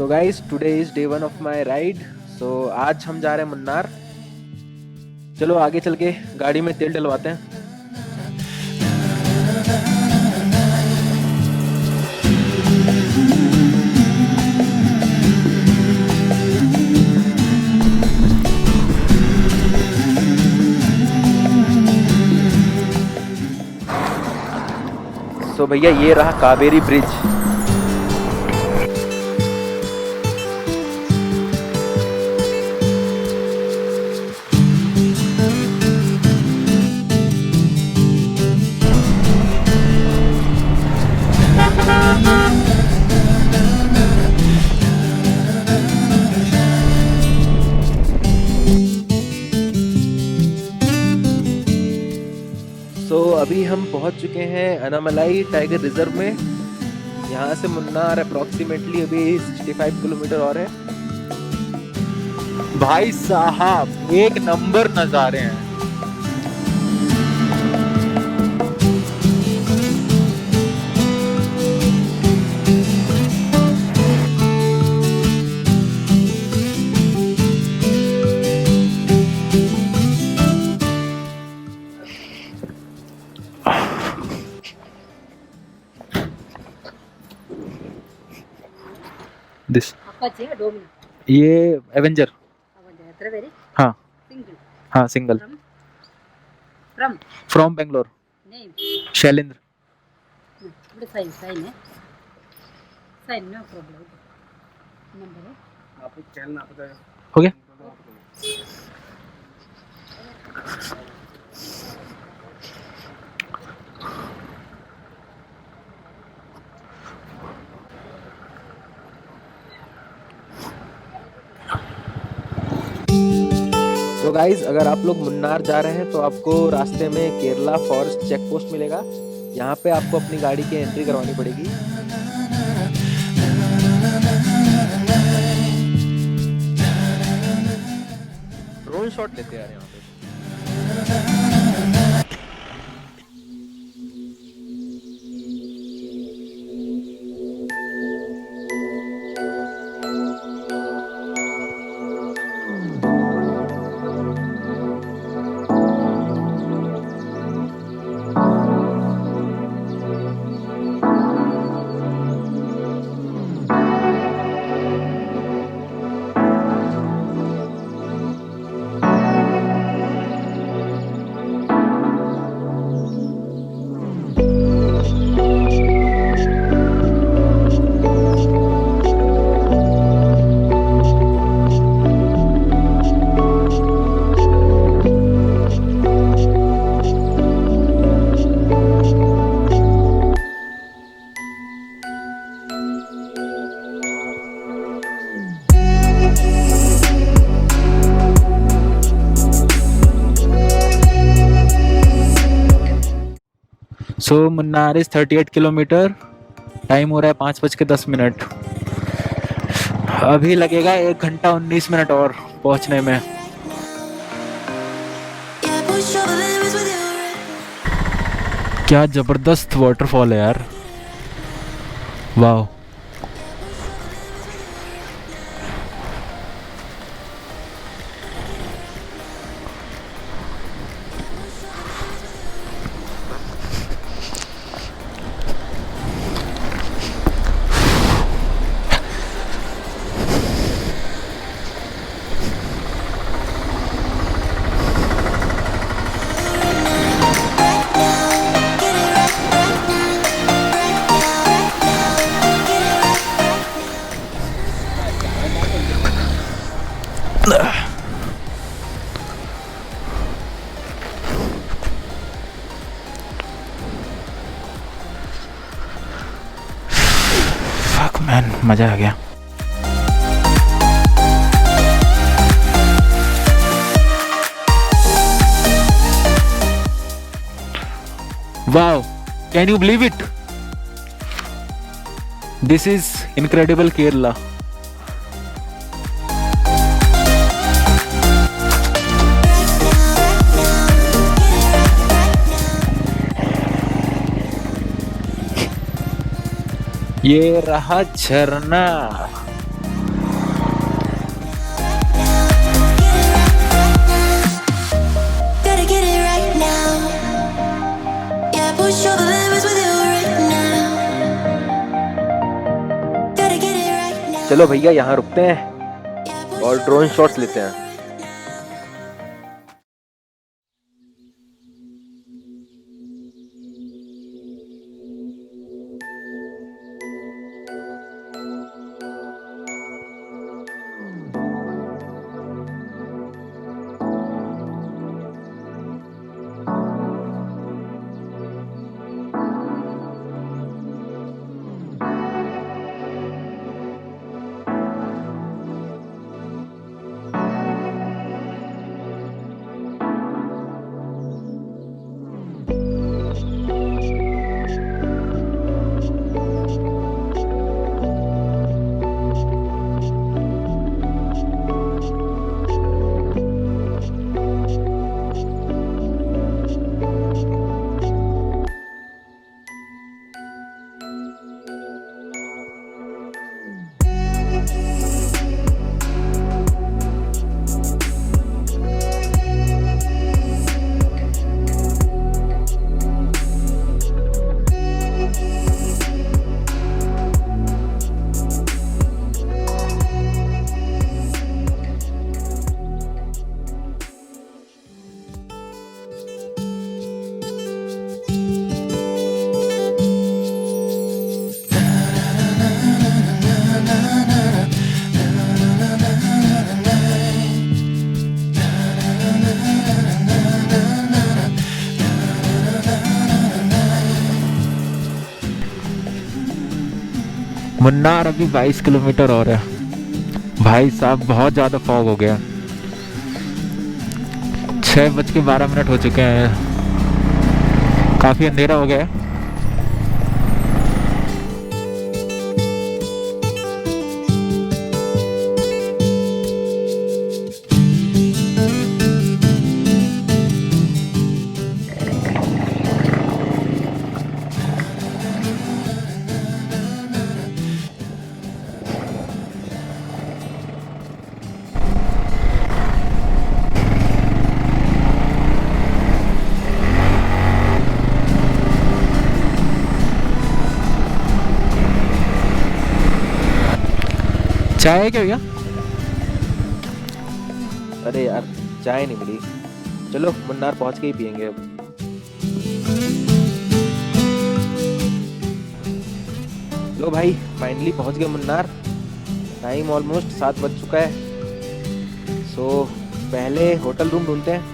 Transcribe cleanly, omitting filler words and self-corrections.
So guys today is day 1 of my ride. So आज हम जा रहे हैं मुन्नार। चलो आगे चल के गाड़ी में तेल डलवाते हैं। सो भैया ये रहा कावेरी ब्रिज। तो अभी हम पहुंच चुके हैं अनामलाई टाइगर रिजर्व में। यहाँ से मुन्नार अप्रॉक्सीमेटली अभी 65 किलोमीटर और है। भाई साहब एक नंबर नज़ारे हैं। ये एवेंजर। हाँ हाँ सिंगल। फ्रॉम बेंगलोर। शैलेंद्र। हो गया। तो गाइज अगर आप लोग मुन्नार जा रहे हैं तो आपको रास्ते में केरला फॉरेस्ट चेक पोस्ट मिलेगा। यहाँ पे आपको अपनी गाड़ी की एंट्री करवानी पड़ेगी। ड्रोन शॉट लेते हैं यहाँ पे। सो मुन्नार इज 38 किलोमीटर। टाइम हो रहा है 5:10। अभी लगेगा 1 घंटा 19 मिनट और पहुंचने में। क्या जबरदस्त वाटरफॉल है यार। वाह। फक मैन, मजा आ गया। Wow, can you believe it? This is incredible Kerala. ये रहा झरना। चलो भैया यहाँ रुकते हैं और ड्रोन शॉट्स लेते हैं। मुन्नार अभी 22 किलोमीटर और है। भाई साहब बहुत ज़्यादा फॉग हो गया। 6:12 हो चुके हैं, काफ़ी अंधेरा हो गया है। चाय है क्या भैया? अरे यार चाय नहीं मिली। चलो मुन्नार पहुंच के ही पियेंगे अब। लो भाई फाइनली पहुंच गए मुन्नार। टाइम ऑलमोस्ट 7 बज चुका है। सो पहले होटल रूम ढूंढते हैं।